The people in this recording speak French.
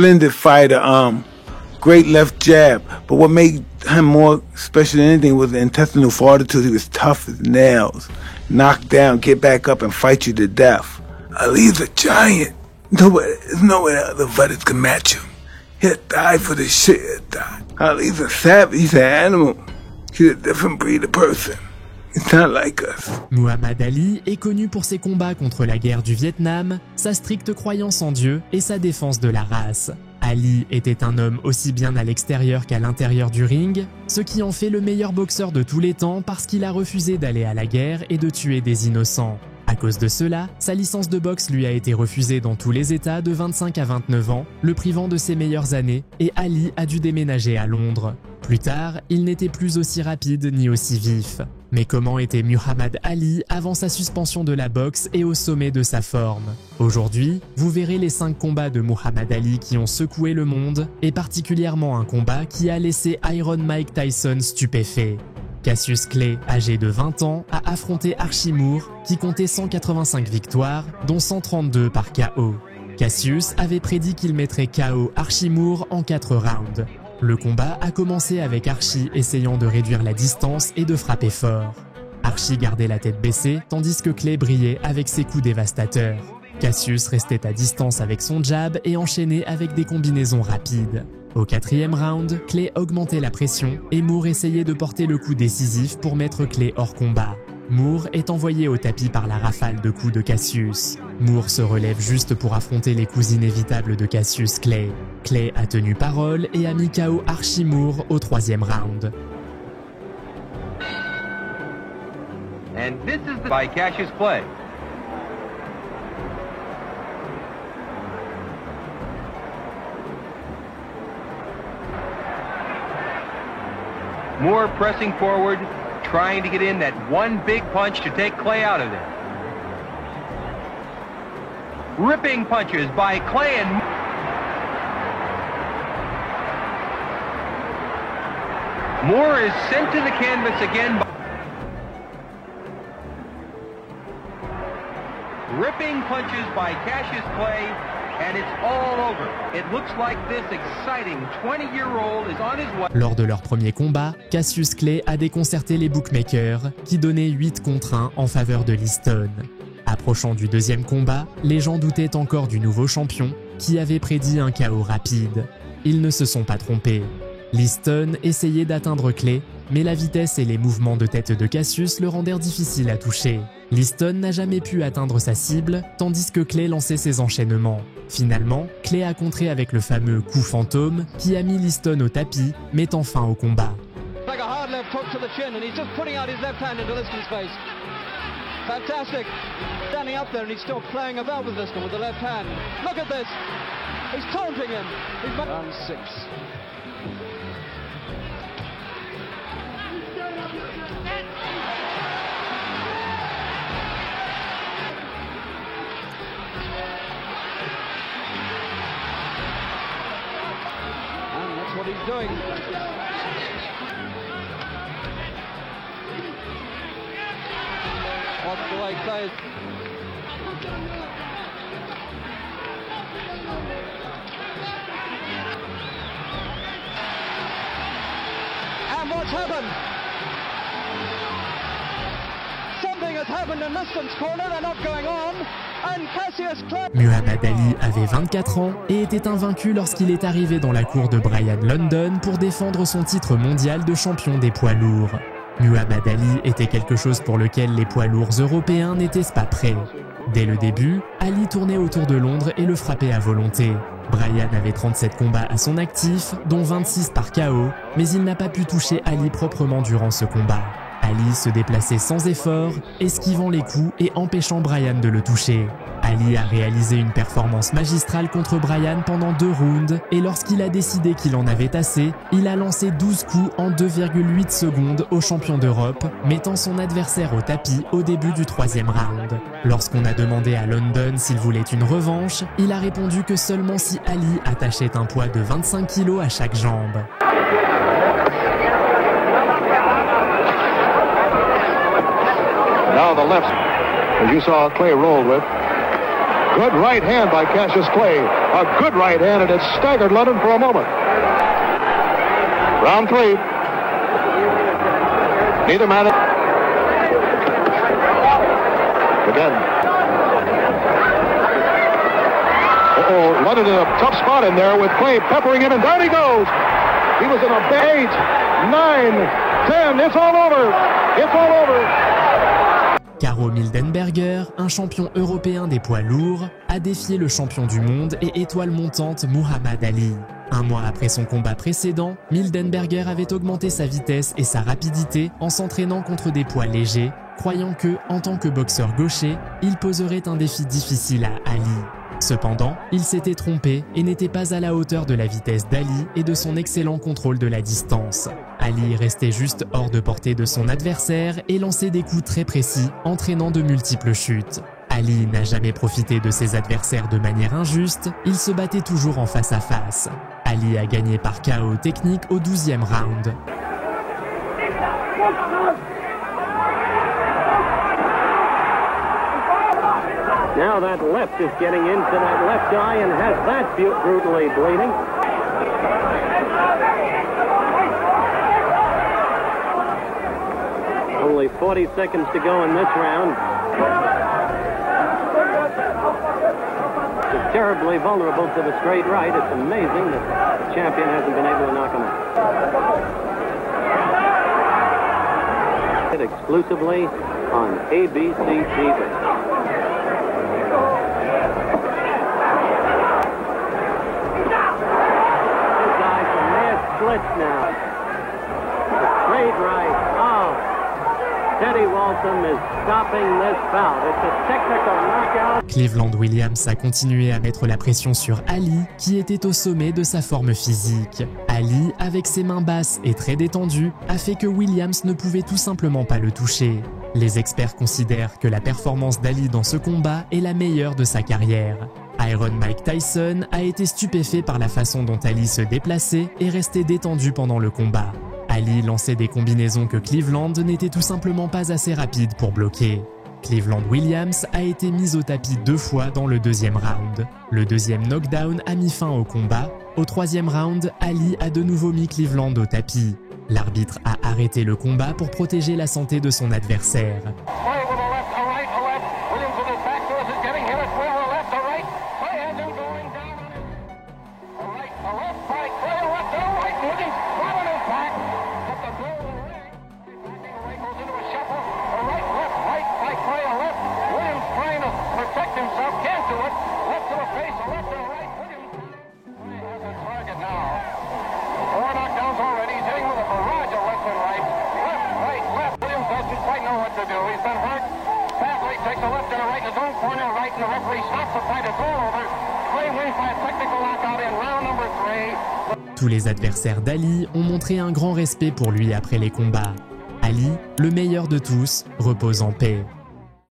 splendid fighter, great left jab. But what made him more special than anything was the intestinal fortitude. He was tough as nails. Knock down, get back up, and fight you to death. Ali's a giant. There's no other fighters can match him. He'll die for the shit. He'll die. Ali's a savage. He's an animal. He's a different breed of person. It's not like us. Muhammad Ali est connu pour ses combats contre la guerre du Vietnam, sa stricte croyance en Dieu et sa défense de la race. Ali était un homme aussi bien à l'extérieur qu'à l'intérieur du ring, ce qui en fait le meilleur boxeur de tous les temps parce qu'il a refusé d'aller à la guerre et de tuer des innocents. À cause de cela, sa licence de boxe lui a été refusée dans tous les États de 25 à 29 ans, le privant de ses meilleures années, et Ali a dû déménager à Londres. Plus tard, il n'était plus aussi rapide ni aussi vif. Mais comment était Muhammad Ali avant sa suspension de la boxe et au sommet de sa forme? Aujourd'hui, vous verrez les 5 combats de Muhammad Ali qui ont secoué le monde, et particulièrement un combat qui a laissé Iron Mike Tyson stupéfait. Cassius Clay, âgé de 20 ans, a affronté Archie Moore, qui comptait 185 victoires, dont 132 par KO. Cassius avait prédit qu'il mettrait KO Archie Moore en 4 rounds. Le combat a commencé avec Archie essayant de réduire la distance et de frapper fort. Archie gardait la tête baissée, tandis que Clay brillait avec ses coups dévastateurs. Cassius restait à distance avec son jab et enchaînait avec des combinaisons rapides. Au 4e round, Clay augmentait la pression et Moore essayait de porter le coup décisif pour mettre Clay hors combat. Moore est envoyé au tapis par la rafale de coups de Cassius. Moore se relève juste pour affronter les coups inévitables de Cassius Clay. Clay a tenu parole et a mis KO Archie Moore au 3e round. And this is by Cassius Clay. Moore pressing forward, trying to get in that one big punch to take Clay out of there. Ripping punches by Clay and Moore is sent to the canvas again. Ripping punches by Cassius Clay, and it's all over. It looks like this exciting 20-year-old is on his way. Lors de leur premier combat, Cassius Clay a déconcerté les bookmakers qui donnaient 8 contre 1 en faveur de Liston. Approchant du 2e combat, les gens doutaient encore du nouveau champion qui avait prédit un KO rapide. Ils ne se sont pas trompés. Liston essayait d'atteindre Clay, mais la vitesse et les mouvements de tête de Cassius le rendèrent difficile à toucher. Liston n'a jamais pu atteindre sa cible, tandis que Clay lançait ses enchaînements. Finalement, Clay a contré avec le fameux coup fantôme qui a mis Liston au tapis, mettant fin au combat. Fantastic. Standing up there and he's still playing about with Liston with the left hand. Look at this. He's taunting him. Round 6. And that's what he's doing. Watch the way Clay. And what's happened? Something has happened in Liston's corner. They're not going on. And Cassius Clay. Muhammad Ali avait 24 ans et était invaincu lorsqu'il est arrivé dans la cour de Brian London pour défendre son titre mondial de champion des poids lourds. Muhammad Ali était quelque chose pour lequel les poids lourds européens n'étaient pas prêts. Dès le début, Ali tournait autour de Londres et le frappait à volonté. Brian avait 37 combats à son actif, dont 26 par KO, mais il n'a pas pu toucher Ali proprement durant ce combat. Ali se déplaçait sans effort, esquivant les coups et empêchant Brian de le toucher. Ali a réalisé une performance magistrale contre Brian pendant 2 rounds et lorsqu'il a décidé qu'il en avait assez, il a lancé 12 coups en 2,8 secondes au champion d'Europe, mettant son adversaire au tapis au début du 3e round. Lorsqu'on a demandé à London s'il voulait une revanche, il a répondu que seulement si Ali attachait un poids de 25 kg à chaque jambe. Now the left, as you saw Clay roll with. Good right hand by Cassius Clay. A good right hand, and it staggered London for a moment. Round 3. Neither man. Again. London in a tough spot in there with Clay peppering him, and down he goes. He was in a 8, 9, 10. It's all over. It's all over. Caro Mildenberger, un champion européen des poids lourds, a défié le champion du monde et étoile montante Muhammad Ali. Un mois après son combat précédent, Mildenberger avait augmenté sa vitesse et sa rapidité en s'entraînant contre des poids légers, croyant que, en tant que boxeur gaucher, il poserait un défi difficile à Ali. Cependant, il s'était trompé et n'était pas à la hauteur de la vitesse d'Ali et de son excellent contrôle de la distance. Ali restait juste hors de portée de son adversaire et lançait des coups très précis, entraînant de multiples chutes. Ali n'a jamais profité de ses adversaires de manière injuste, il se battait toujours en face à face. Ali a gagné par KO technique au 12e round. Now that left is getting into that left eye and has that brutally bleeding. Only 40 seconds to go in this round. He's terribly vulnerable to the straight right. It's amazing that the champion hasn't been able to knock him out. Exclusively on ABC TV. Blitz now. The straight right. Oh. Teddy Walton is stopping this bout. It's a technical knockout. Cleveland Williams a continué à mettre la pression sur Ali, qui était au sommet de sa forme physique. Ali, avec ses mains basses et très détendues, a fait que Williams ne pouvait tout simplement pas le toucher. Les experts considèrent que la performance d'Ali dans ce combat est la meilleure de sa carrière. Iron Mike Tyson a été stupéfait par la façon dont Ali se déplaçait et restait détendu pendant le combat. Ali lançait des combinaisons que Cleveland n'était tout simplement pas assez rapide pour bloquer. Cleveland Williams a été mis au tapis 2 fois dans le 2e round. Le 2e knockdown a mis fin au combat. Au 3e round, Ali a de nouveau mis Cleveland au tapis. L'arbitre a arrêté le combat pour protéger la santé de son adversaire. Tous les adversaires d'Ali ont montré un grand respect pour lui après les combats. Ali, le meilleur de tous, repose en paix.